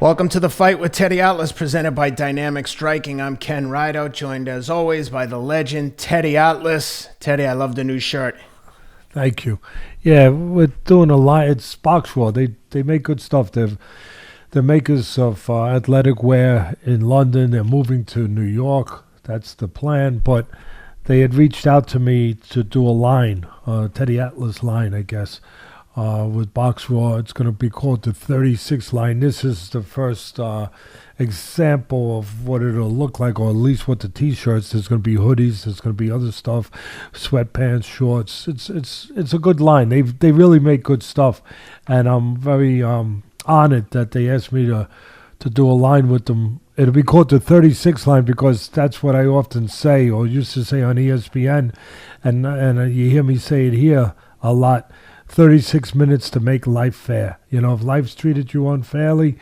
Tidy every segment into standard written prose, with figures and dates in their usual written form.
Welcome to the Fight with Teddy Atlas, presented by Dynamic Striking. I'm Ken Rideout, joined as always by the legend Teddy Atlas. Teddy, I love the new shirt. Thank you. Yeah, we're doing a lot. It's Box Raw. They make good stuff. They're makers of athletic wear in London. They're moving to New York. That's the plan. But they had reached out to me to do a line, Teddy Atlas line, I guess, with Box Raw. It's going to be called the 36 line. This is the first example of what it'll look like, or at least what the T-shirts. There's going to be hoodies. There's going to be other stuff, sweatpants, shorts. It's a good line. They really make good stuff, and I'm very honored that they asked me to do a line with them. It'll be called the 36 line because that's what I often say, or used to say on ESPN, and you hear me say it here a lot. 36 minutes to make life fair. You know, if life's treated you unfairly,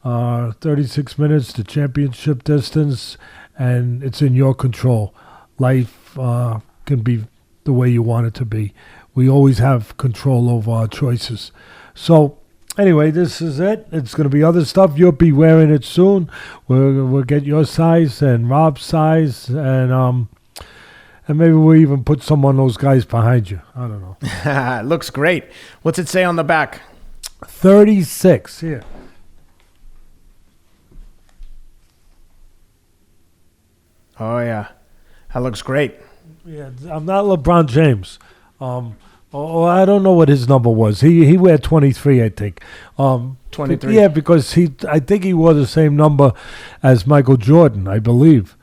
36 minutes to championship distance, and it's in your control. Life can be the way you want it to be. We always have control over our choices. So, anyway, this is it. It's going to be other stuff. You'll be wearing it soon. We'll get your size and Rob's size, and maybe we'll even put some on those guys behind you. I don't know. It looks great. What's it say on the back? 36. Here. Oh, yeah. That looks great. Yeah, I'm not LeBron James. I don't know what his number was. He wore 23, I think. 23. Yeah, because I think he wore the same number as Michael Jordan, I believe.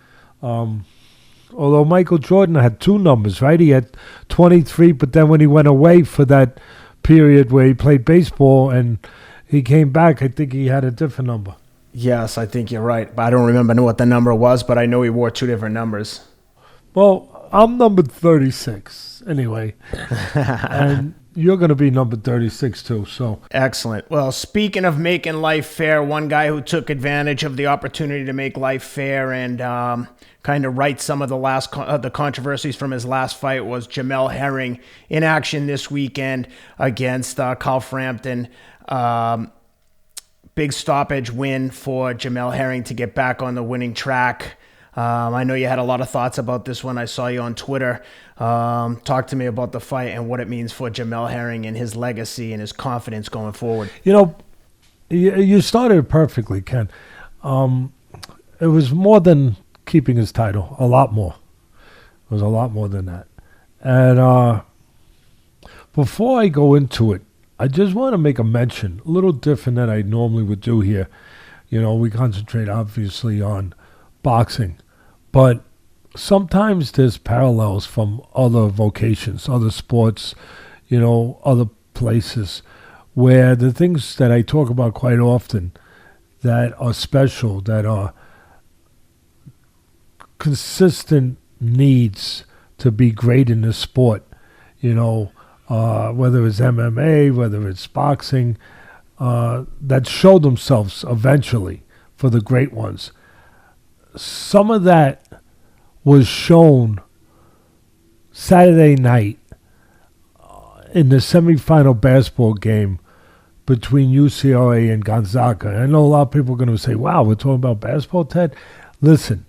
Although Michael Jordan had two numbers, right? He had 23, but then when he went away for that period where he played baseball and he came back, I think he had a different number. Yes, I think you're right. But I don't remember what the number was, but I know he wore two different numbers. Well, I'm numbered 36 anyway, and you're going to be numbered 36 too. So excellent. Well, speaking of making life fair, one guy who took advantage of the opportunity to make life fair and kind of right some of the controversies from his last fight was Jermell Herring, in action this weekend against Carl Frampton. Big stoppage win for Jermell Herring to get back on the winning track. I know you had a lot of thoughts about this one. I saw you on Twitter. Talk to me about the fight and what it means for Jermell Herring and his legacy and his confidence going forward. You know, you started perfectly, Ken. It was more than keeping his title, a lot more. It was a lot more than that. And before I go into it, I just want to make a mention, a little different than I normally would do here. You know, we concentrate obviously on boxing, but sometimes there's parallels from other vocations, other sports, you know, other places where the things that I talk about quite often that are special, that are consistent needs to be great in this sport, you know, whether it's MMA, whether it's boxing, that show themselves eventually for the great ones. Some of that was shown Saturday night in the semifinal basketball game between UCLA and Gonzaga. I know a lot of people are going to say, wow, we're talking about basketball, Ted. Listen,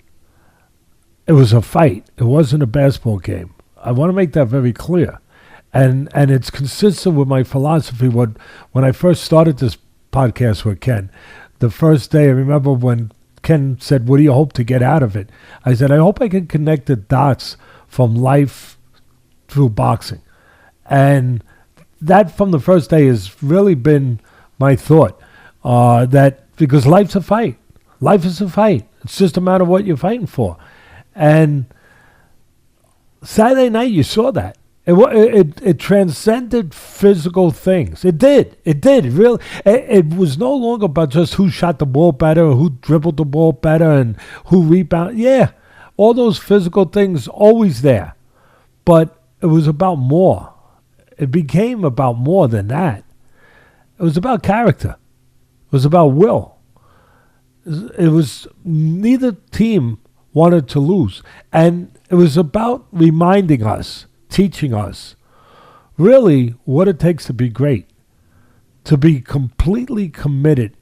it was a fight. It wasn't a basketball game. I want to make that very clear. And it's consistent with my philosophy. When I first started this podcast with Ken, the first day, I remember when Ken said, what do you hope to get out of it? I said, I hope I can connect the dots from life through boxing. And that from the first day has really been my thought, that because life's a fight. Life is a fight. It's just a matter of what you're fighting for. And Saturday night, you saw that. It transcended physical things. It did. It really. It was no longer about just who shot the ball better, or who dribbled the ball better, and who rebounded. Yeah, all those physical things always there, but it was about more. It became about more than that. It was about character. It was about will. It was neither team wanted to lose, and it was about reminding us, teaching us really what it takes to be great, to be completely committed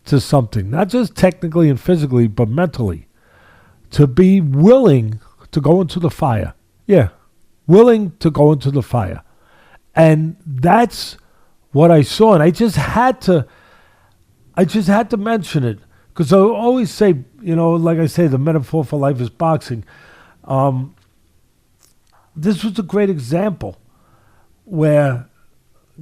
to something, not just technically and physically, but mentally, to be willing to go into the fire. Yeah, willing to go into the fire. And that's what I saw. And I just had to mention it, because I always say, like I say, the metaphor for life is boxing. This was a great example where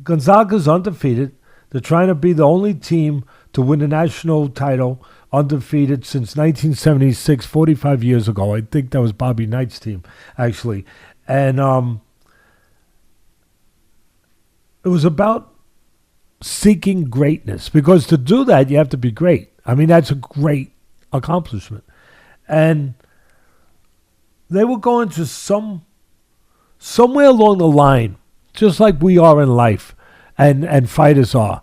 Gonzaga's undefeated. They're trying to be the only team to win a national title undefeated since 1976, 45 years ago. I think that was Bobby Knight's team, actually. And it was about seeking greatness, because to do that, you have to be great. I mean, that's a great accomplishment. And they were going to somewhere along the line, just like we are in life and fighters are.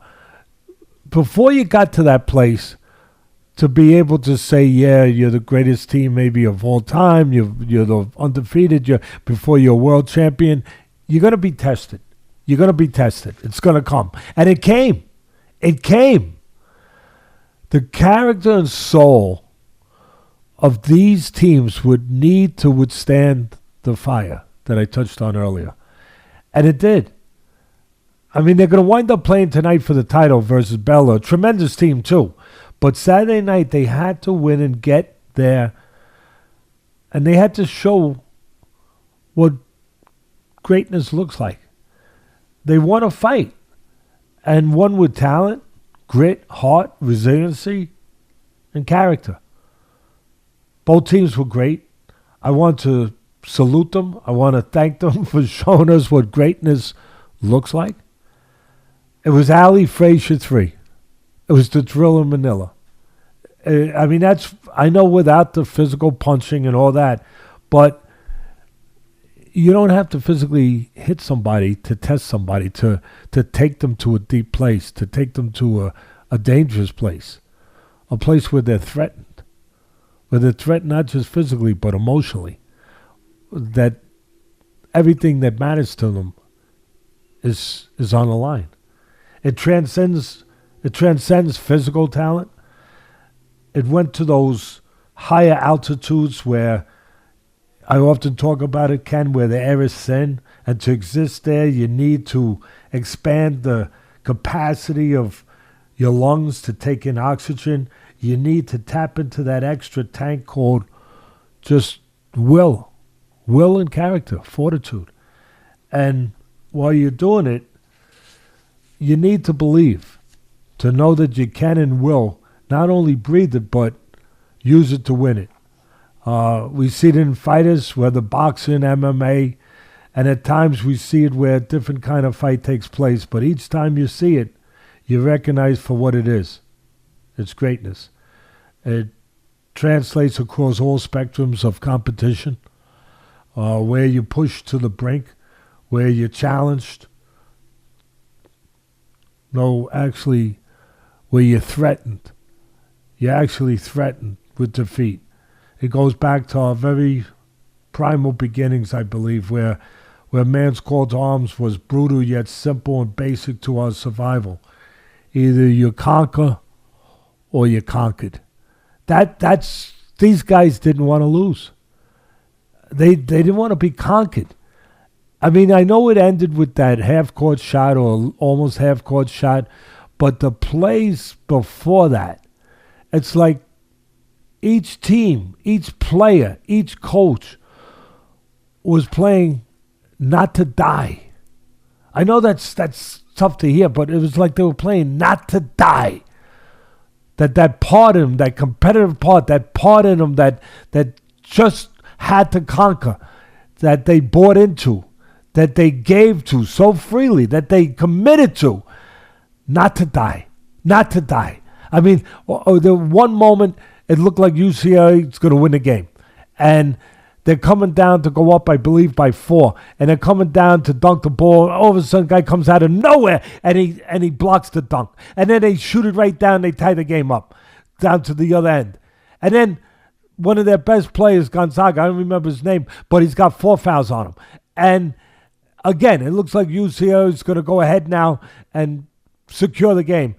Before you got to that place, to be able to say, yeah, you're the greatest team maybe of all time, you're the undefeated, before you're a world champion, you're going to be tested. You're going to be tested. It's going to come. And it came. It came. The character and soul of these teams would need to withstand the fire that I touched on earlier. And it did. I mean, they're going to wind up playing tonight for the title versus Bella. Tremendous team, too. But Saturday night, they had to win and get there. And they had to show what greatness looks like. They won a fight. And won with talent, grit, heart, resiliency, and character. Both teams were great. I want to salute them. I want to thank them for showing us what greatness looks like. It was Ali Frazier 3. It was the drill in Manila. I mean, I know without the physical punching and all that, but you don't have to physically hit somebody to test somebody, to take them to a deep place, to take them to a dangerous place, a place where they're threatened. Where they're threatened not just physically, but emotionally. That everything that matters to them is on the line. It transcends physical talent. It went to those higher altitudes where I often talk about it, Ken, where the air is thin, and to exist there, you need to expand the capacity of your lungs to take in oxygen. You need to tap into that extra tank called just will and character, fortitude. And while you're doing it, you need to believe, to know that you can and will not only breathe it, but use it to win it. We see it in fighters, whether boxing, MMA, and at times we see it where a different kind of fight takes place. But each time you see it, you recognize for what it is. It's greatness. It translates across all spectrums of competition, where you push to the brink, where you're challenged. No, actually, where you're threatened. You're actually threatened with defeat. It goes back to our very primal beginnings, I believe, where man's call to arms was brutal yet simple and basic to our survival. Either you conquer or you're conquered. These guys didn't want to lose. They didn't want to be conquered. I mean, I know it ended with that half-court shot or almost half-court shot, but the plays before that, it's like each team, each player, each coach was playing not to die. I know that's tough to hear, but it was like they were playing not to die. That part in them, that competitive part, that part in them that just had to conquer, that they bought into, that they gave to so freely, that they committed to, not to die, not to die. I mean, the one moment it looked like UCLA is going to win the game, and they're coming down to go up, I believe, by 4, and they're coming down to dunk the ball. All of a sudden, guy comes out of nowhere, and he blocks the dunk, and then they shoot it right down. They tie the game up down to the other end, and then one of their best players, Gonzaga, I don't remember his name, but he's got 4 fouls on him, and again, it looks like UCLA is going to go ahead now and secure the game.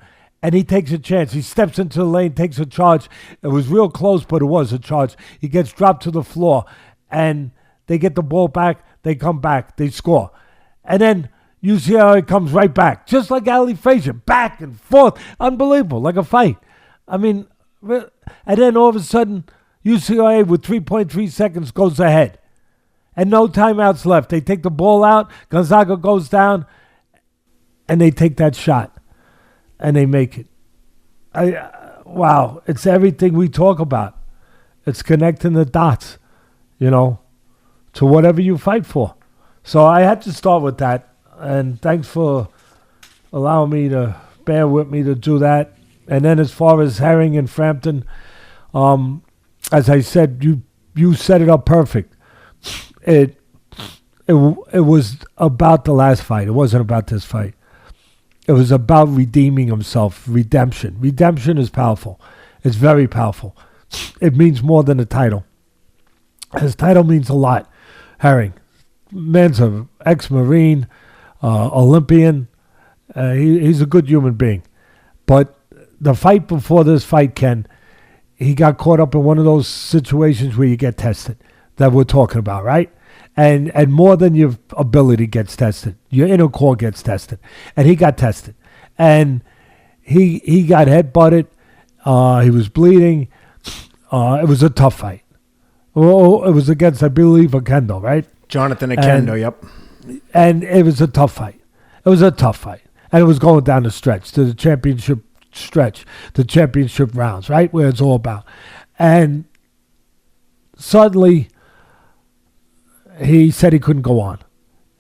and he takes a chance. He steps into the lane, takes a charge. It was real close, but it was a charge. He gets dropped to the floor, and they get the ball back. They come back. They score. And then UCLA comes right back, just like Ali Frazier, back and forth. Unbelievable, like a fight. I mean, and then all of a sudden, UCLA with 3.3 seconds goes ahead. And no timeouts left. They take the ball out. Gonzaga goes down, and they take that shot, and they make it. Wow, it's everything we talk about. It's connecting the dots, to whatever you fight for. So I had to start with that, and thanks for allowing me to bear with me to do that. And then as far as Herring and Frampton, as I said, you set it up perfect. It was about the last fight. It wasn't about this fight. It was about redeeming himself. Redemption. Redemption is powerful. It's very powerful. It means more than a title. His title means a lot. Herring, man's an ex-Marine, Olympian. He's a good human being. But the fight before this fight, Ken, he got caught up in one of those situations where you get tested that we're talking about, right? And more than your ability gets tested. Your inner core gets tested. And he got tested. And he got headbutted. He was bleeding. It was a tough fight. Oh, it was against, I believe, Okendo, right? Jonathan Okendo, yep. And it was a tough fight. It was a tough fight. And it was going down the stretch, to the championship stretch, the championship rounds, right? Where it's all about. And suddenly, he said he couldn't go on.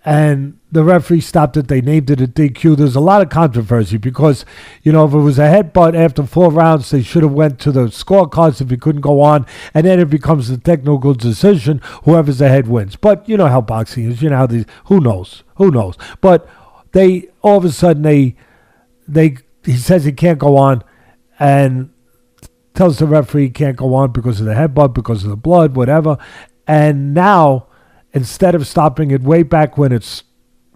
And the referee stopped it. They named it a DQ. There's a lot of controversy because, if it was a headbutt after 4 rounds, they should have went to the scorecards if he couldn't go on. And then it becomes a technical decision. Whoever's ahead wins. But you know how boxing is. You know how these, who knows? Who knows? But they, all of a sudden, he says he can't go on and tells the referee he can't go on because of the headbutt, because of the blood, whatever. And now, instead of stopping it way back when it's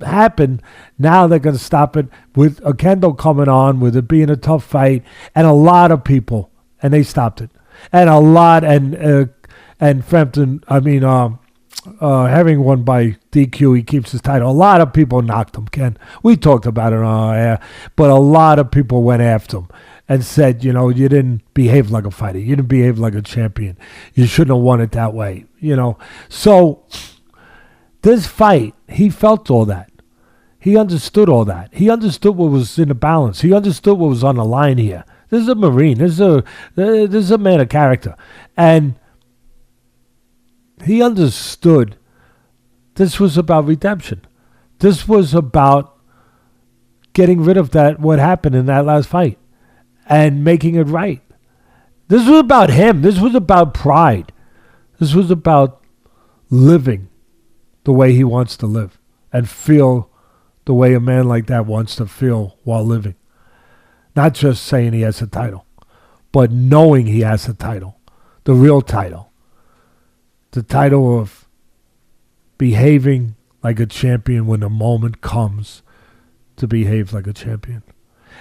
happened, now they're going to stop it with Okendo coming on, with it being a tough fight, and a lot of people, and they stopped it. And a lot, and Frampton, Herring won by DQ. He keeps his title. A lot of people knocked him, Ken. We talked about it on our air, but a lot of people went after him and said, you didn't behave like a fighter. You didn't behave like a champion. You shouldn't have won it that way, So this fight, he felt all that. He understood all that. He understood what was in the balance. He understood what was on the line here. This is a Marine. This is a man of character. And he understood this was about redemption. This was about getting rid of what happened in that last fight and making it right. This was about him. This was about pride. This was about living the way he wants to live and feel the way a man like that wants to feel while living. Not just saying he has a title, but knowing he has a title, the real title. The title of behaving like a champion when the moment comes to behave like a champion.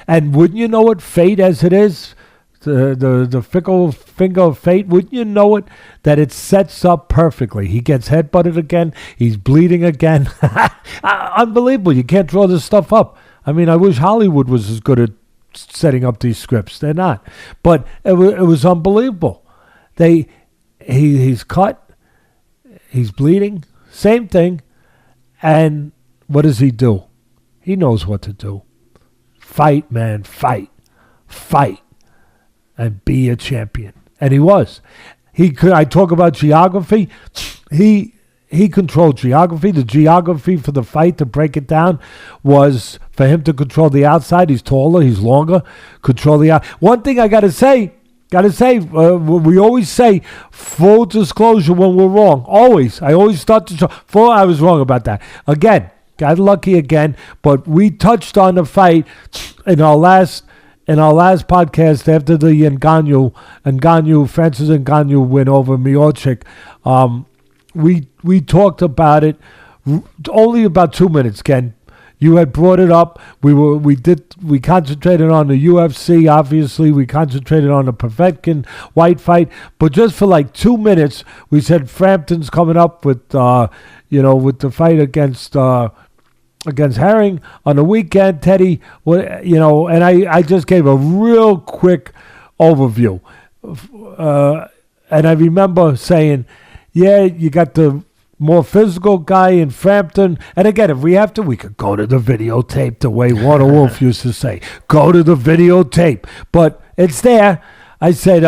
And wouldn't you know it, fate as it is, the fickle finger of fate, wouldn't you know it, that it sets up perfectly. He gets headbutted again. He's bleeding again. Unbelievable. You can't draw this stuff up. I wish Hollywood was as good at setting up these scripts. They're not. But it was unbelievable. He's cut. He's bleeding. Same thing. And what does he do? He knows what to do. Fight, man. Fight. Fight. And be a champion. And he was. I talk about geography. He controlled geography. The geography for the fight, to break it down, was for him to control the outside. He's taller. He's longer. Control the outside. One thing I got to say, we always say full disclosure when we're wrong. Always. I always start to show. I was wrong about that. Again, got lucky again. But we touched on the fight in our last podcast after the Francis Ngannou win over Miocic. We talked about it only about 2 minutes, Ken. You had brought it up. We concentrated on the UFC. Obviously, we concentrated on the Povetkin White fight. But just for like 2 minutes, we said Frampton's coming up with with the fight against Herring on the weekend. Teddy, and I just gave a real quick overview, and I remember saying, yeah, you got the more physical guy in Frampton. And again, if we have to, we could go to the videotape, the way Warner Wolf used to say. Go to the videotape. But it's there. I said,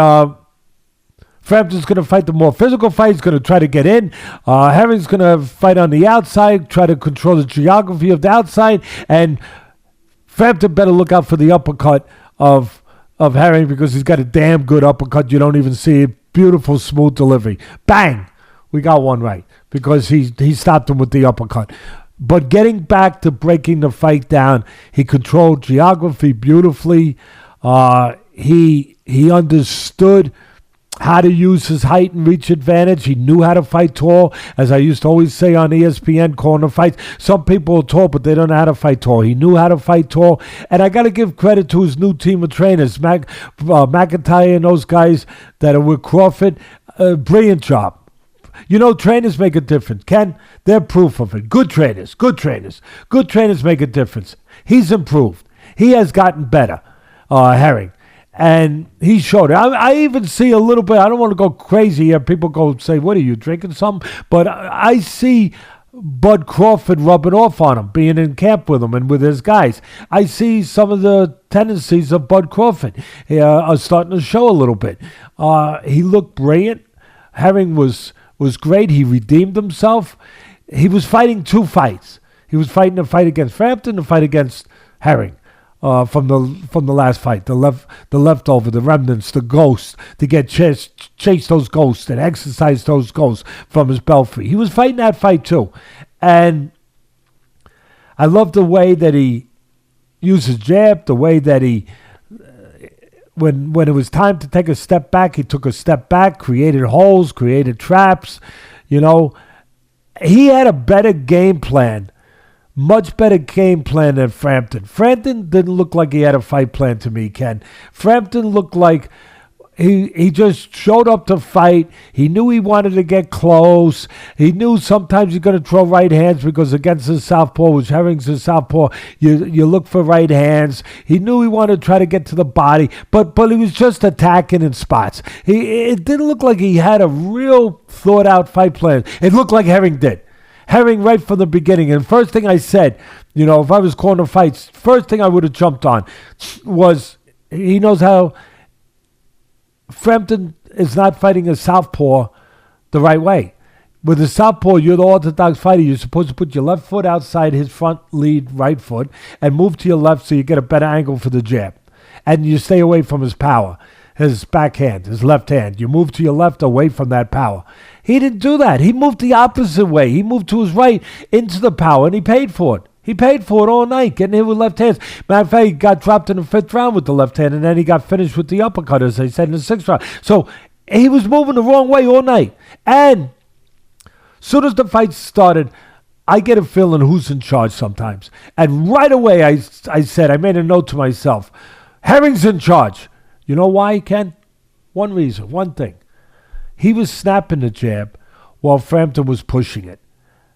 Frampton's going to fight the more physical fight. He's going to try to get in. Herring's going to fight on the outside, try to control the geography of the outside. And Frampton better look out for the uppercut of Herring, because he's got a damn good uppercut. You don't even see it. Beautiful, smooth delivery. Bang! We got one right, because he stopped him with the uppercut. But getting back to breaking the fight down, he controlled geography beautifully. He understood how to use his height and reach advantage. He knew how to fight tall. As I used to always say on ESPN, calling the fights, some people are tall, but they don't know how to fight tall. He knew how to fight tall. And I got to give credit to his new team of trainers, McIntyre and those guys that are with Crawford. Brilliant job. Trainers make a difference. Ken, they're proof of it. Good trainers. Good trainers make a difference. He's improved. He has gotten better, Herring. And he showed it. I even see a little bit, I don't want to go crazy here. People go say, what are you, drinking something? But I see Bud Crawford rubbing off on him, being in camp with him and with his guys. I see some of the tendencies of Bud Crawford are starting to show a little bit. He looked brilliant. Herring was great. He redeemed himself. He was fighting 2 fights. He was fighting a fight against Frampton, a fight against Herring. From the last fight, the leftover, the remnants, the ghosts, to get chase those ghosts and exercise those ghosts from his belfry. He was fighting that fight too, and I love the way that he used his jab, the way that he, when it was time to take a step back, he took a step back, created holes, created traps. He had a better game plan. Much better game plan than Frampton. Frampton didn't look like he had a fight plan to me, Ken. Frampton looked like he just showed up to fight. He knew he wanted to get close. He knew sometimes you're going to throw right hands, because against his southpaw, which Herring's his southpaw, you look for right hands. He knew he wanted to try to get to the body, but he was just attacking in spots. It didn't look like he had a real thought-out fight plan. It looked like Herring did. Herring right from the beginning. And first thing I said, if I was calling the fights, first thing I would have jumped on was he knows how Frampton is not fighting a southpaw the right way. With a southpaw, you're the orthodox fighter. You're supposed to put your left foot outside his front lead right foot and move to your left so you get a better angle for the jab. And you stay away from his power, his backhand, his left hand. You move to your left away from that power. He didn't do that. He moved the opposite way. He moved to his right into the power, and he paid for it. He paid for it all night, getting hit with left hands. Matter of fact, he got dropped in the 5th round with the left hand, and then he got finished with the uppercut, as they said, in the 6th round. So he was moving the wrong way all night. And as soon as the fight started, I get a feeling who's in charge sometimes. And right away, I said, I made a note to myself, Herring's in charge. You know why, Ken? One reason, one thing. He was snapping the jab while Frampton was pushing it.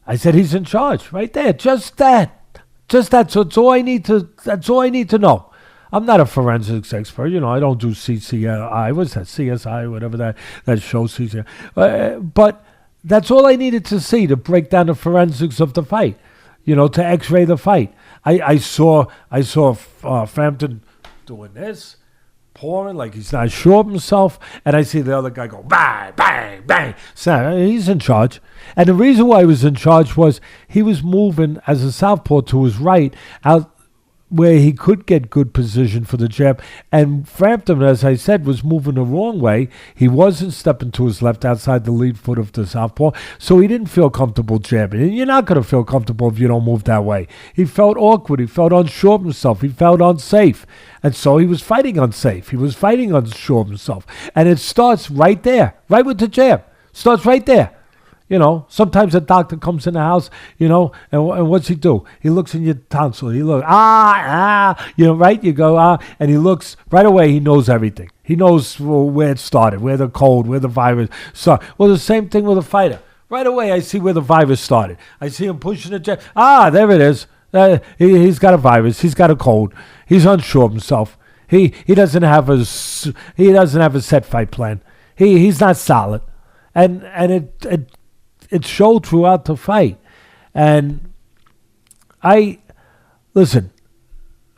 I said, he's in charge right there. Just that. So that's all I need to know. I'm not a forensics expert. I don't do CCI. What's that? CSI, whatever that show, CCI. But that's all I needed to see to break down the forensics of the fight. To x-ray the fight. I saw Frampton doing this, pouring like he's not sure of himself, and I see the other guy go bang, bang, bang. So he's in charge. And the reason why he was in charge was he was moving as a southpaw to his right, out where he could get good position for the jab. And Frampton, as I said, was moving the wrong way. He wasn't stepping to his left outside the lead foot of the southpaw, so he didn't feel comfortable jabbing. And you're not going to feel comfortable if you don't move that way. He felt awkward. He felt unsure of himself. He felt unsafe. And so he was fighting unsafe. He was fighting unsure of himself. And it starts right there, right with the jab. Starts right there. You know, sometimes a doctor comes in the house, you know, and what's he do? He looks in your tonsil. He looks, you know, right? You go, and he looks, right away, he knows everything. He knows where it started, where the cold, where the virus started. Well, the same thing with a fighter. Right away, I see where the virus started. I see him pushing the jet. There it is. He's got a virus. He's got a cold. He's unsure of himself. He doesn't have a set fight plan. He's not solid, and it showed throughout the fight. And listen,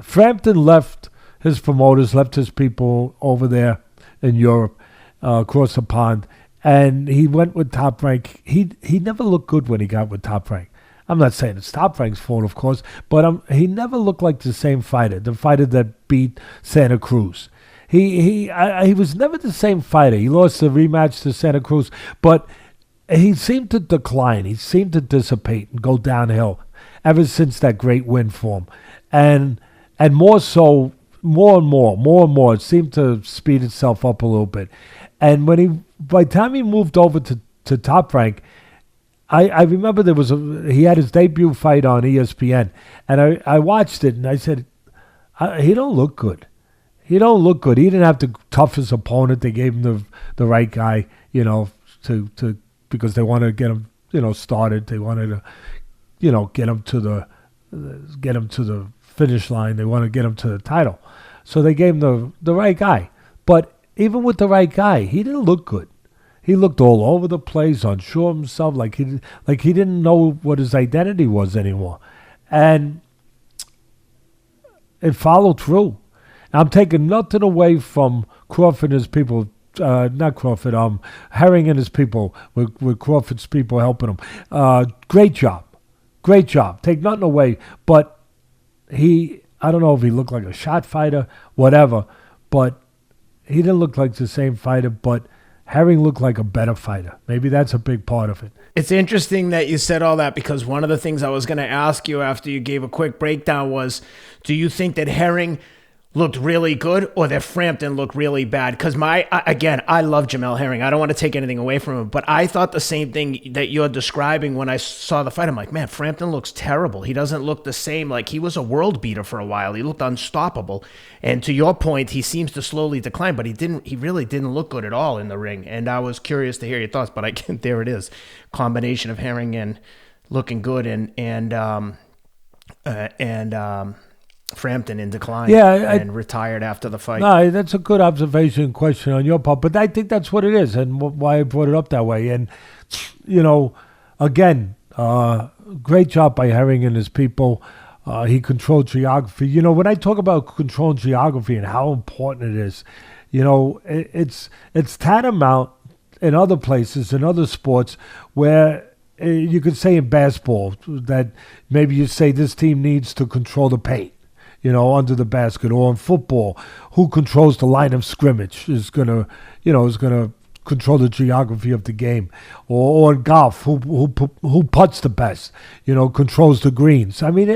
Frampton left his promoters, left his people over there in Europe, across the pond, and he went with Top Rank. He never looked good when he got with Top Rank. I'm not saying it's Top Rank's fault, of course, but he never looked like the same fighter, the fighter that beat Santa Cruz. He was never the same fighter. He lost the rematch to Santa Cruz, but he seemed to decline. He seemed to dissipate and go downhill ever since that great win for him. And more so, more and more, it seemed to speed itself up a little bit. And by the time he moved over to Top Rank, I remember he had his debut fight on ESPN, and I watched it, and I said, he don't look good. He don't look good. He didn't have the toughest opponent. They gave him the right guy, you know, to because they wanted to get him, you know, started. They wanted to, you know, get him to the finish line. They wanted to get him to the title. So they gave him the right guy. But even with the right guy, he didn't look good. He looked all over the place, unsure of himself, like he didn't know what his identity was anymore. And it followed through. I'm taking nothing away from Crawford and his people, not Crawford, Herring and his people, with Crawford's people helping him. Great job. Take nothing away. But I don't know if he looked like a shot fighter, whatever, but he didn't look like the same fighter, but Herring looked like a better fighter. Maybe that's a big part of it. It's interesting that you said all that, because one of the things I was going to ask you after you gave a quick breakdown was, do you think that Herring looked really good or that Frampton looked really bad? Because I love Jermell Herring. I don't want to take anything away from him, but I thought the same thing that you're describing when I saw the fight. I'm like, man, Frampton looks terrible. He doesn't look the same. Like, he was a world beater for a while. He looked unstoppable. And to your point, he seems to slowly decline, but he really didn't look good at all in the ring. And I was curious to hear your thoughts, but there it is. Combination of Herring and looking good and Frampton in decline, and retired after the fight. No, that's a good observation question on your part, but I think that's what it is and why I brought it up that way. And, you know, again, great job by Herring and his people. He controlled geography. You know, when I talk about controlling geography and how important it is, you know, it's tantamount in other places, in other sports, where you could say in basketball that maybe you say this team needs to control the paint, you know, under the basket, or in football, who controls the line of scrimmage is gonna control the geography of the game, or in golf, who putts the best, you know, controls the greens. I mean,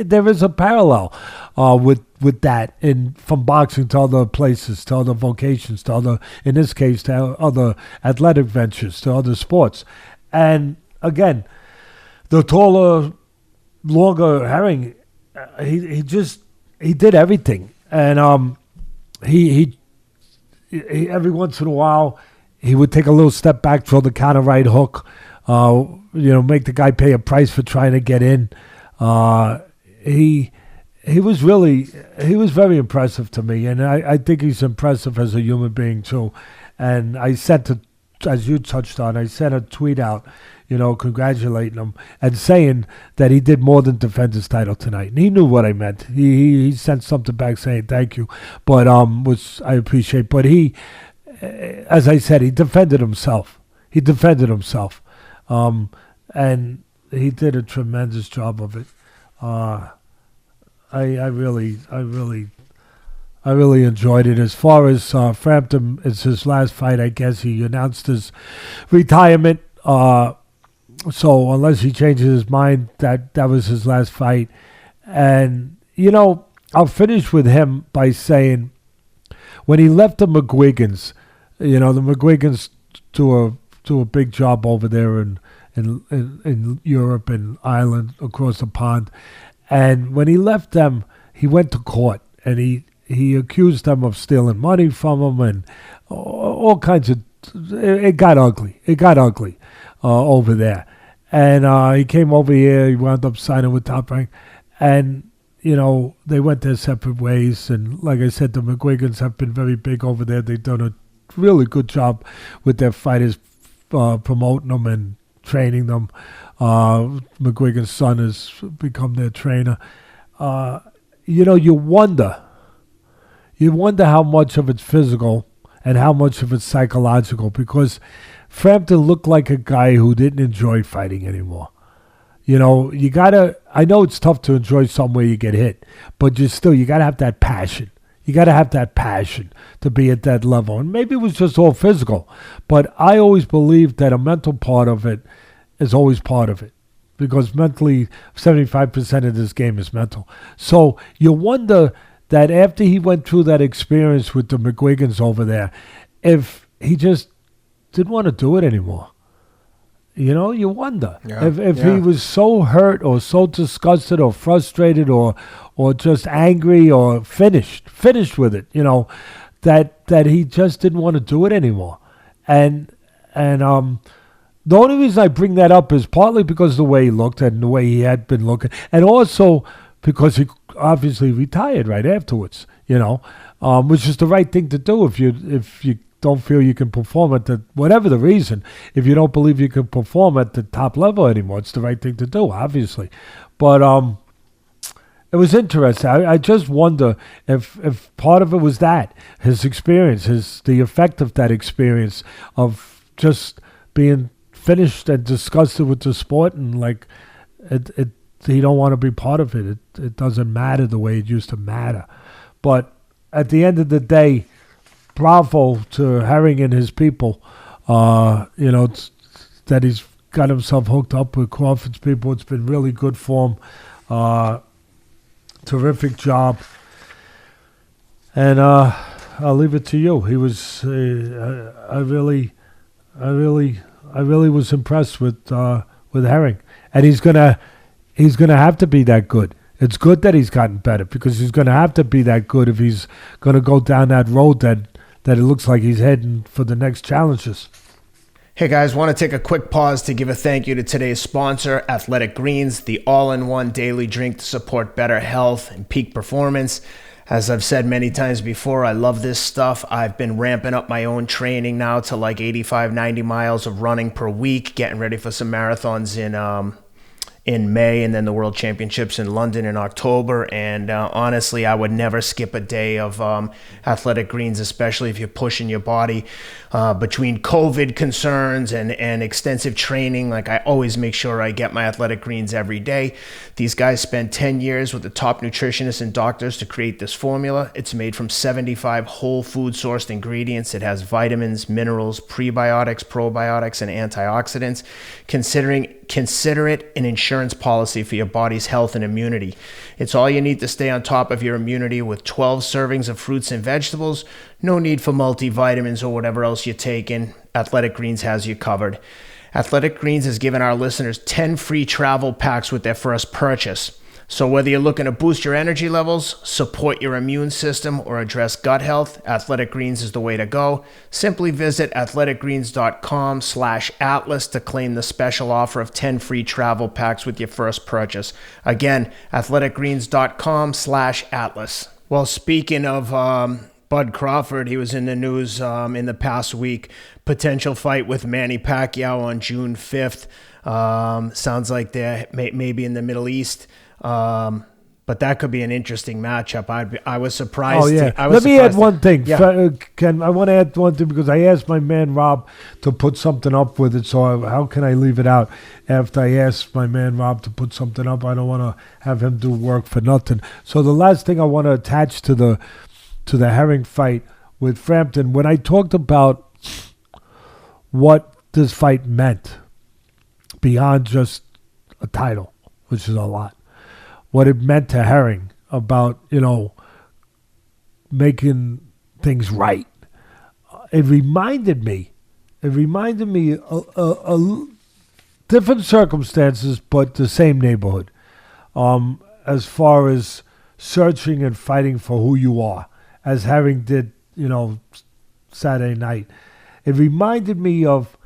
there is a parallel with that from boxing to other places, to other vocations, to other, in this case, to other athletic ventures, to other sports. And again, the taller, longer Herring, he did everything, and he every once in a while he would take a little step back, throw the counter right hook, you know, make the guy pay a price for trying to get in. He was very impressive to me, and I think he's impressive as a human being too. And I sent as you touched on, I sent a tweet out, you know, congratulating him and saying that he did more than defend his title tonight. And he knew what I meant. He sent something back saying thank you, but which I appreciate. But he, as I said, he defended himself. And he did a tremendous job of it. I really enjoyed it. As far as Frampton, it's his last fight, I guess. He announced his retirement. So unless he changes his mind, that was his last fight. And, you know, I'll finish with him by saying, when he left the McGuigans, you know, the McGuigans, to a do a big job over there in Europe and Ireland across the pond. And when he left them, he went to court and he accused them of stealing money from him and all kinds of. It got ugly. It got ugly over there. And he came over here. He wound up signing with Top Rank. And, they went their separate ways. And like I said, the McGuigans have been very big over there. They've done a really good job with their fighters, promoting them and training them. McGuigan's son has become their trainer. You wonder how much of it's physical and how much of it's psychological, because Frampton looked like a guy who didn't enjoy fighting anymore. I know it's tough to enjoy somewhere you get hit, but you gotta have that passion. You gotta have that passion to be at that level. And maybe it was just all physical, but I always believed that a mental part of it is always part of it, because mentally, 75% of this game is mental. So you wonder that after he went through that experience with the McGuigans over there, if he just didn't want to do it anymore. You wonder if he was so hurt or so disgusted or frustrated or just angry or finished with it, that he just didn't want to do it anymore. And the only reason I bring that up is partly because of the way he looked and the way he had been looking, and also because he obviously retired right afterwards, which is the right thing to do if you don't feel you can perform at whatever the reason, if you don't believe you can perform at the top level anymore, it's the right thing to do, obviously. But it was interesting. I just wonder if part of it was that, his experience, the effect of that experience of just being finished and disgusted with the sport, and like he don't want to be part of it. It doesn't matter the way it used to matter. But at the end of the day, bravo to Herring and his people. That he's got himself hooked up with Crawford's people. It's been really good for him. Terrific job. And I'll leave it to you. He was. I really was impressed with Herring, and he's gonna have to be that good. It's good that he's gotten better, because he's going to have to be that good if he's going to go down that road that it looks like he's heading for the next challenges. Hey guys, want to take a quick pause to give a thank you to today's sponsor, Athletic Greens, the all-in-one daily drink to support better health and peak performance. As I've said many times before, I love this stuff. I've been ramping up my own training now to like 85, 90 miles of running per week, getting ready for some marathons in May, and then the World Championships in London in October. And honestly, I would never skip a day of Athletic Greens, especially if you're pushing your body. Between COVID concerns and extensive training, like I always make sure I get my Athletic Greens every day. These guys spent 10 years with the top nutritionists and doctors to create this formula. It's made from 75 whole food sourced ingredients. It has vitamins, minerals, prebiotics, probiotics, and antioxidants. Consider it an insurance policy for your body's health and immunity. It's all you need to stay on top of your immunity with 12 servings of fruits and vegetables. No need for multivitamins or whatever else you're taking. Athletic Greens has you covered. Athletic Greens has given our listeners 10 free travel packs with their first purchase. So whether you're looking to boost your energy levels, support your immune system, or address gut health, Athletic Greens is the way to go. Simply visit athleticgreens.com/atlas to claim the special offer of 10 free travel packs with your first purchase. Again, athleticgreens.com/atlas. Well, speaking of Bud Crawford, he was in the news in the past week. Potential fight with Manny Pacquiao on June 5th. Sounds like they're maybe in the Middle East. But that could be an interesting matchup. I was surprised. Oh, yeah. Let me add one thing. Yeah. Ken, I want to add one thing because I asked my man Rob to put something up with it. So how can I leave it out after I asked my man Rob to put something up? I don't want to have him do work for nothing. So the last thing I want to attach to the Herring fight with Frampton, when I talked about what this fight meant beyond just a title, which is a lot, what it meant to Herring about, making things right. It reminded me It reminded me different circumstances, but the same neighborhood. As far as searching and fighting for who you are, as Herring did, Saturday night. It reminded me of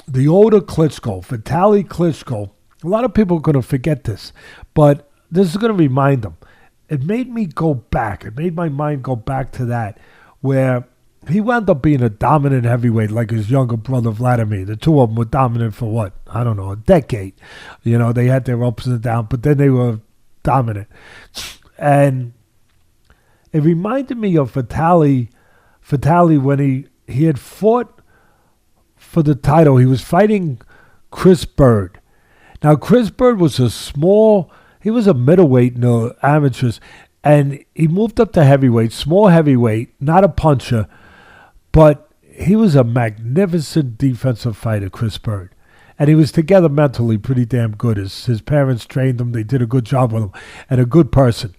the older Klitschko, Vitaly Klitschko. A lot of people are going to forget this, but this is going to remind them. It made me go back. It made my mind go back to that, where he wound up being a dominant heavyweight like his younger brother Vladimir. The two of them were dominant for what? I don't know, a decade. They had their ups and downs, but then they were dominant. And it reminded me of Vitaly when he had fought for the title. He was fighting Chris Bird. Now, Chris Bird was he was a middleweight in the amateurs, and he moved up to heavyweight, small heavyweight, not a puncher, but he was a magnificent defensive fighter, Chris Bird. And he was together mentally pretty damn good. His parents trained him. They did a good job with him, and a good person.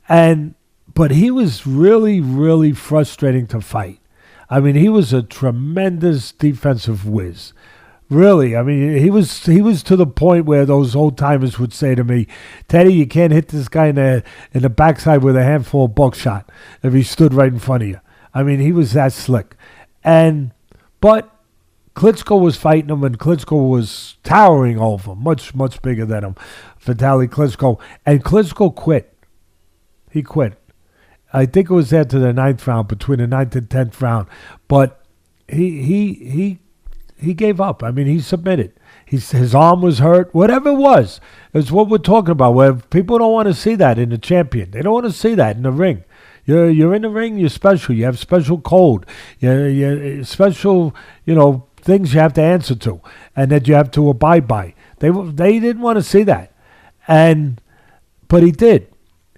But he was really, really frustrating to fight. I mean, he was a tremendous defensive whiz. Really, I mean, he was to the point where those old timers would say to me, "Teddy, you can't hit this guy in the backside with a handful of buckshot if he stood right in front of you." I mean, he was that slick. But Klitschko was fighting him, and Klitschko was towering over him, much, much bigger than him, Vitaly Klitschko. And Klitschko quit. He quit. I think it was there to the 9th round, between the 9th and 10th round. But he gave up. I mean, he submitted. His arm was hurt. Whatever it was, it's what we're talking about, where people don't want to see that in the champion. They don't want to see that in the ring. You're in the ring, you're special. You have special code. You're special, things you have to answer to and that you have to abide by. They didn't want to see that. But he did.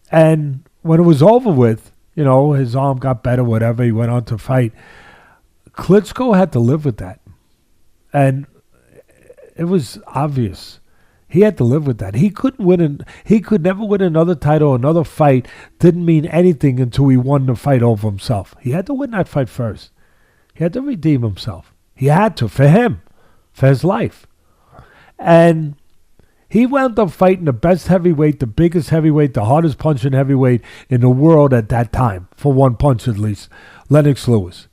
And when it was over with, his arm got better, whatever, he went on to fight. Klitschko had to live with that. And it was obvious. He had to live with that. He could never win another title, another fight. Didn't mean anything until he won the fight over himself. He had to win that fight first. He had to redeem himself. He had to, for him, for his life. And he wound up fighting the best heavyweight, the biggest heavyweight, the hardest punching heavyweight in the world at that time, for one punch at least, Lennox Lewis.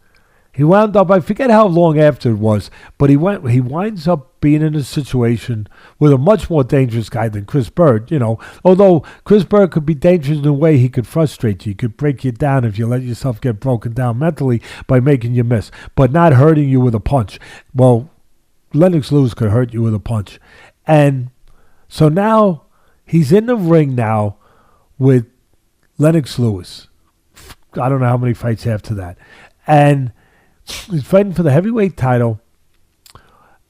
He wound up, I forget how long after it was, but he winds up being in a situation with a much more dangerous guy than Chris Bird, although Chris Bird could be dangerous in a way he could frustrate you. He could break you down if you let yourself get broken down mentally by making you miss, but not hurting you with a punch. Well, Lennox Lewis could hurt you with a punch. And so now he's in the ring now with Lennox Lewis. I don't know how many fights after that. And he's fighting for the heavyweight title,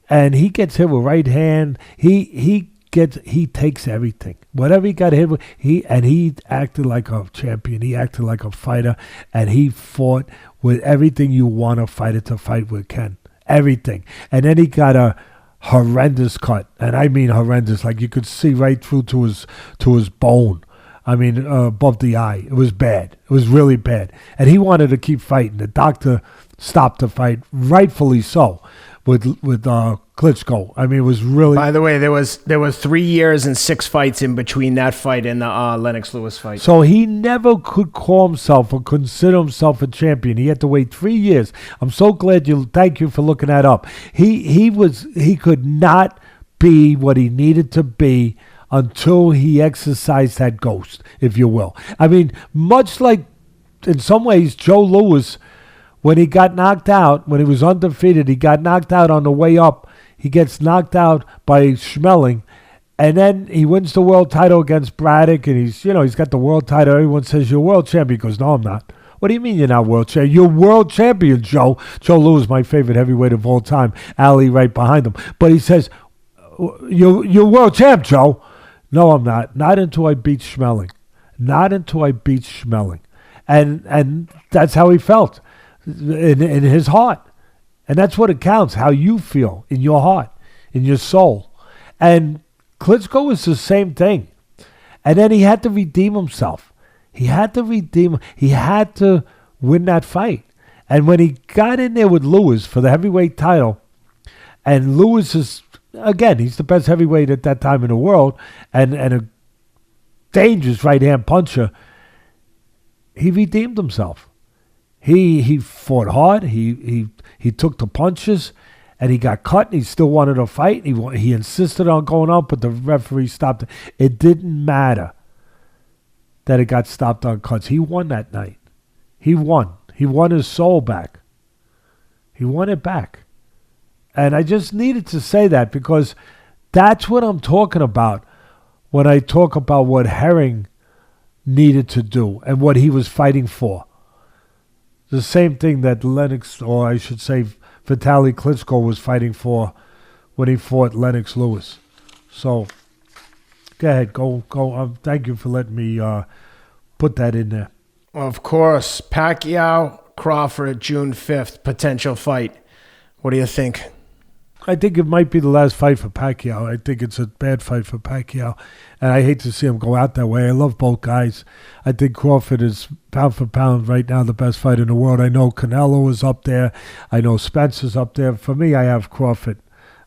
and he gets hit with right hand. He takes everything. Whatever he got hit with, he acted like a champion. He acted like a fighter, and he fought with everything you want a fighter to fight with, Ken. Everything. And then he got a horrendous cut, and I mean horrendous, like you could see right through to his bone. I mean, above the eye. It was bad. It was really bad. And he wanted to keep fighting. The doctor stopped the fight, rightfully so, with Klitschko. I mean, it was really... By the way, there was 3 years and 6 fights in between that fight and the Lennox Lewis fight. So he never could call himself or consider himself a champion. He had to wait 3 years. I'm so glad thank you for looking that up. He could not be what he needed to be until he exercised that ghost, if you will. I mean, much like, in some ways, Joe Louis, when he got knocked out, when he was undefeated, he got knocked out on the way up. He gets knocked out by Schmeling, and then he wins the world title against Braddock, and he's got the world title. Everyone says, "You're world champion." He goes, "No, I'm not." "What do you mean you're not world champion?" "You're world champion, Joe." Joe Louis, my favorite heavyweight of all time. Ali right behind him. But he says, You're world champ, Joe." "No, I'm not. Not until I beat Schmeling. Not until I beat Schmeling." And that's how he felt in his heart. And that's what it counts, how you feel in your heart, in your soul. And Klitschko was the same thing. And then he had to redeem himself. He had to win that fight. And when he got in there with Lewis for the heavyweight title, and Lewis is, again, he's the best heavyweight at that time in the world, and a dangerous right-hand puncher, he redeemed himself. He fought hard. He took the punches, and he got cut, and he still wanted to fight. He insisted on going up, but the referee stopped it. It didn't matter that it got stopped on cuts. He won that night. He won. He won his soul back. He won it back. And I just needed to say that because that's what I'm talking about when I talk about what Herring needed to do and what he was fighting for. The same thing that Lennox, or I should say Vitaly Klitschko, was fighting for when he fought Lennox Lewis. So, go ahead. Go. Thank you for letting me put that in there. Of course, Pacquiao, Crawford, June 5th, potential fight. What do you think? I think it might be the last fight for Pacquiao. I think it's a bad fight for Pacquiao, and I hate to see him go out that way. I love both guys. I think Crawford is pound for pound right now the best fighter in the world. I know Canelo is up there. I know Spencer's up there. For me, I have Crawford.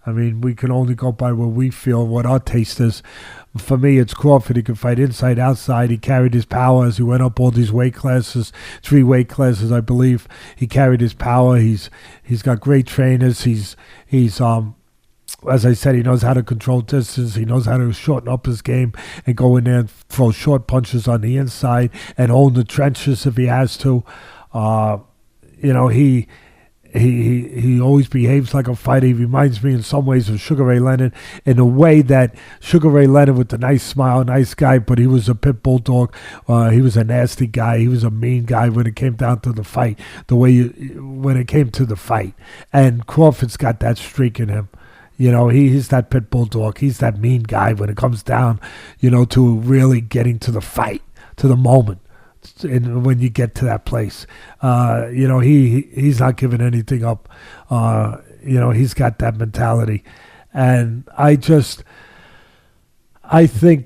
I mean, we can only go by what we feel, what our taste is. For me, it's Crawford. He can fight inside, outside. He carried his power as he went up all these weight classes, 3 weight classes, I believe. He carried his power. He's got great trainers. He's as I said, he knows how to control distance. He knows how to shorten up his game and go in there and throw short punches on the inside and own the trenches if he has to. He always behaves like a fighter. He reminds me in some ways of Sugar Ray Leonard in a way that Sugar Ray Leonard with the nice smile, nice guy, but he was a pit bull dog. He was a nasty guy. He was a mean guy when it came down to the fight, when it came to the fight. And Crawford's got that streak in him. He's that pit bull dog. He's that mean guy when it comes down, to really getting to the fight, to the moment. And when you get to that place, he's not giving anything up. He's got that mentality. And I think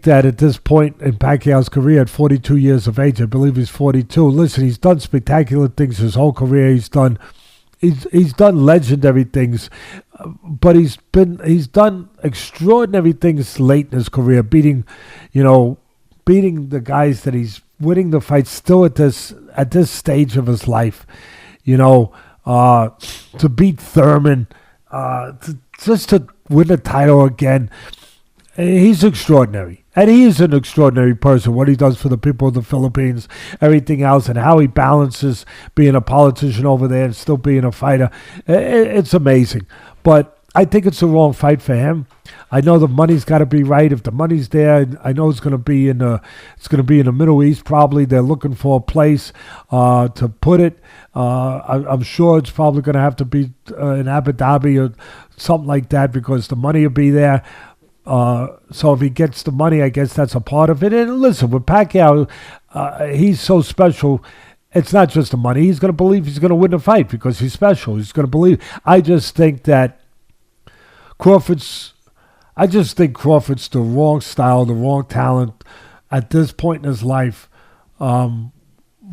that at this point in Pacquiao's career, at 42 years of age, I believe he's 42. Listen, he's done spectacular things his whole career. He's done legendary things, but he's done extraordinary things late in his career, beating the guys that he's winning the fight still at this stage of his life, to beat Thurman, to win the title again. He's extraordinary. And he is an extraordinary person, what he does for the people of the Philippines, everything else, and how he balances being a politician over there and still being a fighter. It's amazing. But I think it's the wrong fight for him. I know the money's got to be right. If the money's there, I know it's going to be in the Middle East. Probably they're looking for a place to put it. I'm sure it's probably going to have to be in Abu Dhabi or something like that because the money will be there. So if he gets the money, I guess that's a part of it. And listen, with Pacquiao, he's so special. It's not just the money. He's going to believe he's going to win the fight because he's special. He's going to believe. I just think Crawford's the wrong style, the wrong talent at this point in his life for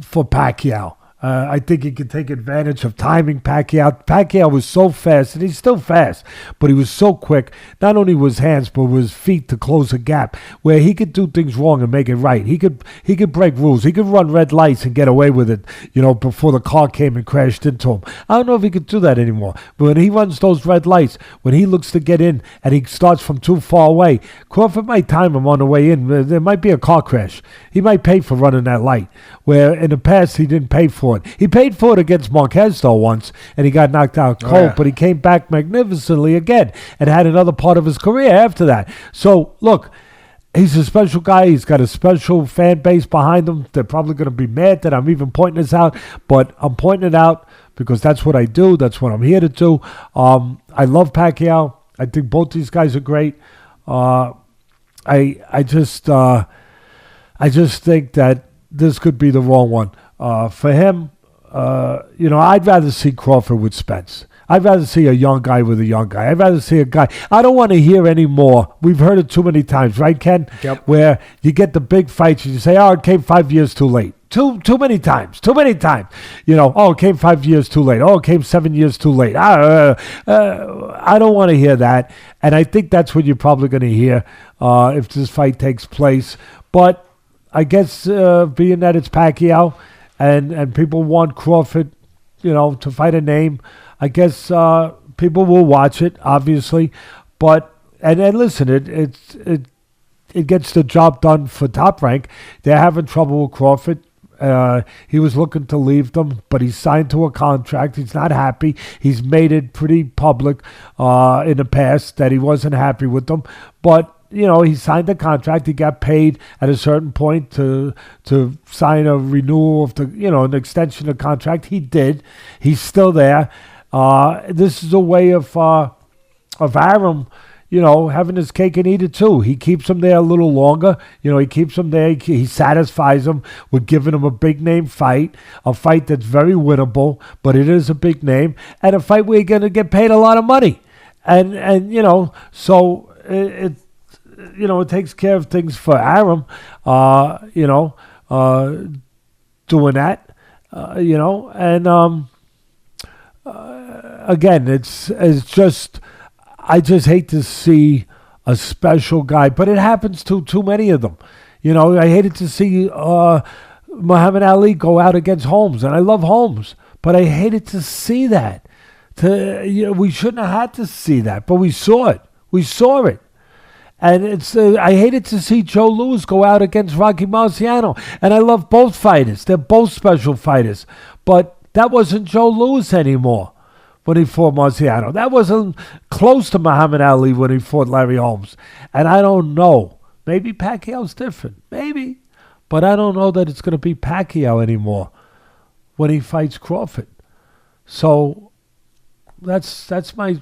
Pacquiao. I think he can take advantage of timing Pacquiao. Pacquiao was so fast, and he's still fast, but he was so quick, not only with his hands, but with his feet to close a gap, where he could do things wrong and make it right. He could break rules. He could run red lights and get away with it, before the car came and crashed into him. I don't know if he could do that anymore. But when he runs those red lights, when he looks to get in and he starts from too far away, Crawford might time him on the way in. There might be a car crash. He might pay for running that light, where in the past he didn't pay for it. He paid for it against Marquez, though, once, and he got knocked out cold, but he came back magnificently again and had another part of his career after that. So, look, he's a special guy. He's got a special fan base behind him. They're probably going to be mad that I'm even pointing this out, but I'm pointing it out because that's what I do. That's what I'm here to do. I love Pacquiao. I think both these guys are great. I just think that this could be the wrong one for him. I'd rather see Crawford with Spence. I'd rather see a young guy with a young guy. I'd rather see a guy. I don't want to hear anymore. We've heard it too many times, right, Ken? Yep. Where you get the big fights and you say, it came 5 years too late. Too many times. Too many times. It came 5 years too late. It came 7 years too late. I don't want to hear that. And I think that's what you're probably going to hear if this fight takes place. But I guess being that it's Pacquiao and people want Crawford, to fight a name, I guess people will watch it, obviously. But and listen, it gets the job done for Top Rank. They're having trouble with Crawford. He was looking to leave them, but he's signed to a contract. He's not happy. He's made it pretty public in the past that he wasn't happy with them. But, he signed a contract. He got paid at a certain point to sign a renewal of an extension of contract. He did. He's still there. This is a way of Arum, having his cake and eat it too. He keeps him there a little longer. He keeps him there. He satisfies him with giving him a big name fight, a fight that's very winnable, but it is a big name, and a fight where you're going to get paid a lot of money. And so it takes care of things for Arum, doing that, and again, it's just. I just hate to see a special guy, but it happens to too many of them. I hated to see Muhammad Ali go out against Holmes, and I love Holmes, but I hated to see that. We shouldn't have had to see that, but we saw it. We saw it. And I hated to see Joe Louis go out against Rocky Marciano, and I love both fighters. They're both special fighters, but that wasn't Joe Louis anymore when he fought Marciano. That wasn't close to Muhammad Ali when he fought Larry Holmes. And I don't know. Maybe Pacquiao's different. Maybe. But I don't know that it's going to be Pacquiao anymore when he fights Crawford. So that's my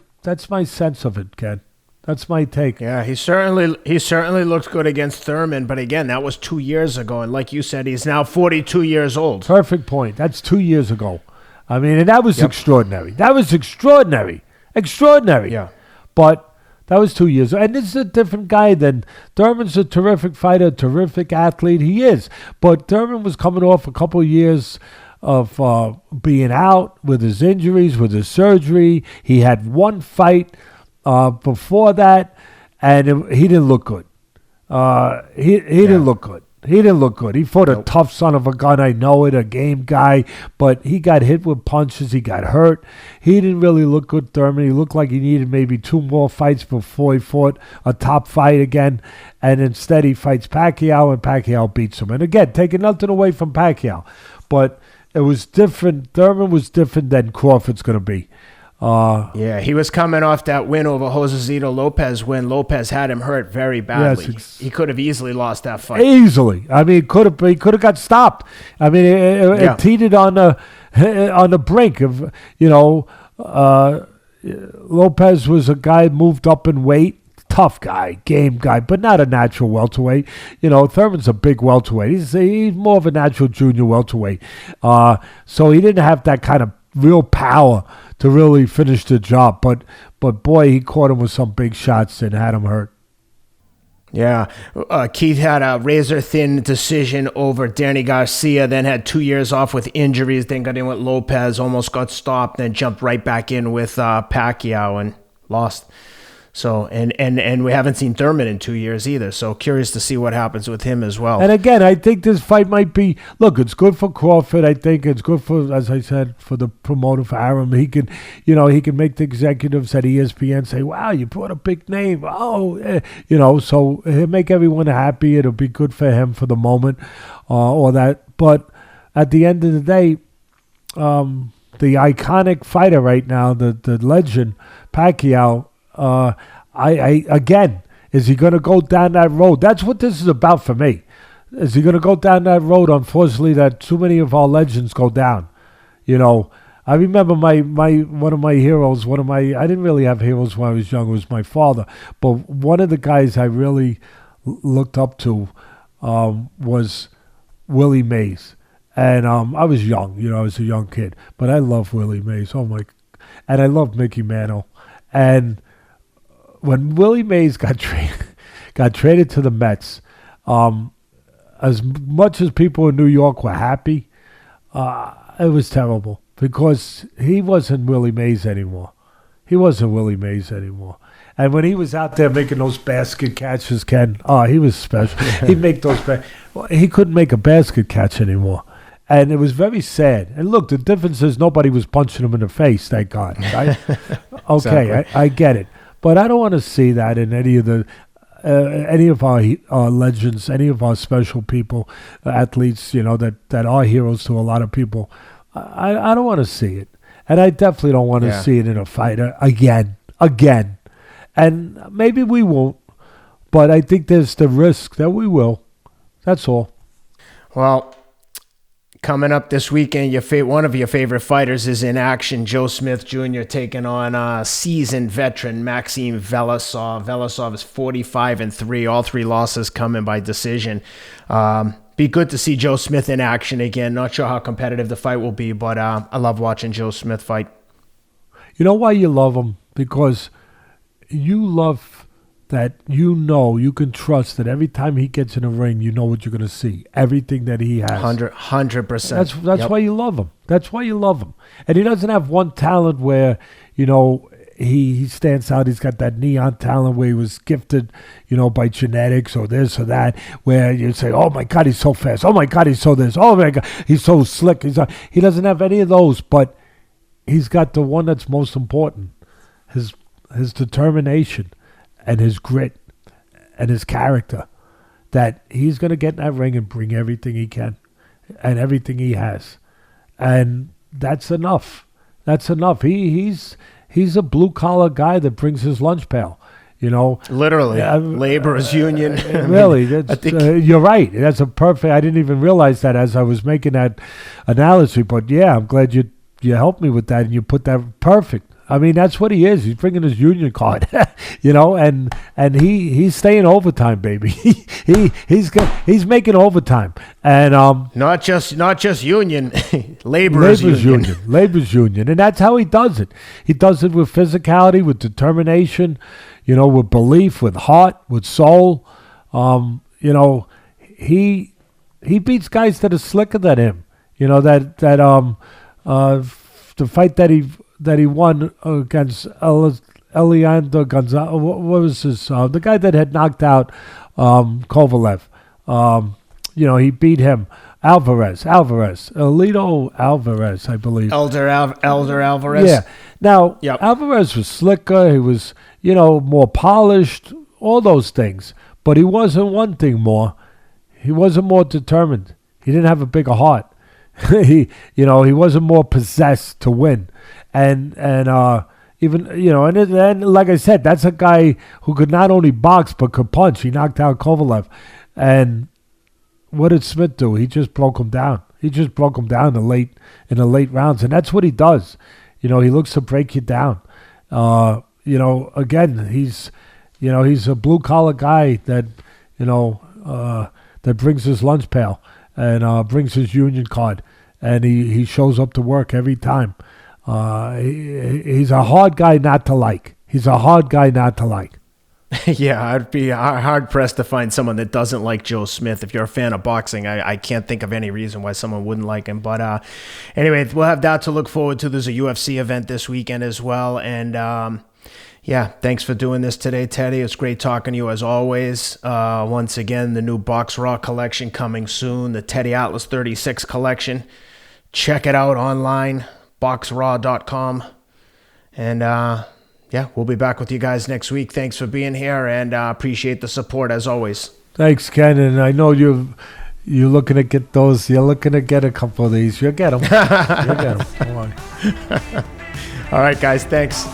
sense of it, Ken. That's my take. Yeah, he certainly looked good against Thurman, but again, that was 2 years ago. And like you said, he's now 42 years old. Perfect point. That's 2 years ago. I mean, and that was extraordinary. That was extraordinary. Extraordinary. Yeah. But that was 2 years ago. And this is a different guy than Thurman's a terrific fighter, terrific athlete. He is. But Thurman was coming off a couple of years of being out with his injuries, with his surgery. He had one fight before that, and he didn't look good. He didn't look good. He didn't look good. He fought a tough son of a gun, I know it, a game guy, but he got hit with punches. He got hurt. He didn't really look good, Thurman. He looked like he needed maybe 2 more fights before he fought a top fight again, and instead he fights Pacquiao, and Pacquiao beats him. And again, taking nothing away from Pacquiao, but it was different. Thurman was different than Crawford's going to be. He was coming off that win over Josesito Lopez when Lopez had him hurt very badly. Yes, he could have easily lost that fight. Easily. I mean, he could have got stopped. I mean, it teetered on the brink of, Lopez was a guy moved up in weight. Tough guy, game guy, but not a natural welterweight. Thurman's a big welterweight. He's more of a natural junior welterweight. So he didn't have that kind of real power to really finish the job. But boy, he caught him with some big shots and had him hurt. Yeah. Keith had a razor-thin decision over Danny Garcia, then had 2 years off with injuries, then got in with Lopez, almost got stopped, then jumped right back in with Pacquiao and lost. So, and we haven't seen Thurman in 2 years either. So curious to see what happens with him as well. And again, I think this fight might be, look, it's good for Crawford. I think it's good for, as I said, for the promoter, for Arum. He can, he can make the executives at ESPN say, wow, you brought a big name. Oh, so he'll make everyone happy. It'll be good for him for the moment, or that. But at the end of the day, the iconic fighter right now, the legend, Pacquiao, again, is he going to go down that road? That's what this is about for me. Is he going to go down that road? Unfortunately, that too many of our legends go down. I remember one of my heroes. I didn't really have heroes when I was young. It was my father. But one of the guys I really looked up to was Willie Mays. And I was young. I was a young kid. But I love Willie Mays. Oh, my and I love Mickey Mantle. And when Willie Mays got traded to the Mets, as much as people in New York were happy, it was terrible because he wasn't Willie Mays anymore. He wasn't Willie Mays anymore. And when he was out there making those basket catches, Ken, he was special. He'd make those he couldn't make a basket catch anymore. And it was very sad. And look, the difference is nobody was punching him in the face, thank God. Right? Okay, exactly. I get it. But I don't want to see that in any of our legends, any of our special people, athletes, that are heroes to a lot of people. I don't want to see it. And I definitely don't want to see it in a fight again. And maybe we won't, but I think there's the risk that we will. That's all. Well, coming up this weekend, one of your favorite fighters is in action. Joe Smith Jr. taking on seasoned veteran Maxim Vlasov. Vlasov is 45-3. All 3 losses coming by decision. Be good to see Joe Smith in action again. Not sure how competitive the fight will be, but I love watching Joe Smith fight. You know why you love him? Because you love that you can trust that every time he gets in a ring, you know what you're going to see. Everything that he has. 100%. That's why you love him. That's why you love him. And he doesn't have one talent where, he stands out. He's got that neon talent where he was gifted, by genetics or this or that, where you say, oh, my God, he's so fast. Oh, my God, he's so this. Oh, my God, he's so slick. He doesn't have any of those, but he's got the one that's most important, his determination and his grit and his character, that he's going to get in that ring and bring everything he can and everything he has. And that's enough. That's enough. He's a blue-collar guy that brings his lunch pail, Literally, laborers union. Really, you're right. That's a perfect. I didn't even realize that as I was making that analogy. But, yeah, I'm glad you helped me with that and you put that perfect. I mean, that's what he is. He's bringing his union card, and he's staying overtime, baby. he's making overtime, and not just union, laborers union, and that's how he does it. He does it with physicality, with determination, with belief, with heart, with soul. He beats guys that are slicker than him. The fight that he won against Eliander Gonzalez. What was his? The guy that had knocked out Kovalev. He beat him. Alvarez, Alito Alvarez, I believe. Elder Alvarez. Yeah. Now, Alvarez was slicker. He was, more polished. All those things. But he wasn't one thing more. He wasn't more determined. He didn't have a bigger heart. He wasn't more possessed to win. And even, and like I said, that's a guy who could not only box but could punch. He knocked out Kovalev. And what did Smith do? He just broke him down. He just broke him down in the late rounds. And that's what he does. He looks to break you down. Again, he's a blue-collar guy that, that brings his lunch pail and brings his union card. And he shows up to work every time. He's a hard guy not to like. Yeah, I'd be hard-pressed to find someone that doesn't like Joe Smith. If you're a fan of boxing, I can't think of any reason why someone wouldn't like him. But anyway, we'll have that to look forward to. There's a UFC event this weekend as well. And thanks for doing this today, Teddy. It's great talking to you as always. Once again, the new Box Raw collection coming soon, the Teddy Atlas 36 collection. Check it out online, boxraw.com. And we'll be back with you guys next week. Thanks for being here, and appreciate the support as always. Thanks, Ken. And I know you're looking to get those. You're looking to get a couple of these. You'll get them. Come on. All right, guys. Thanks.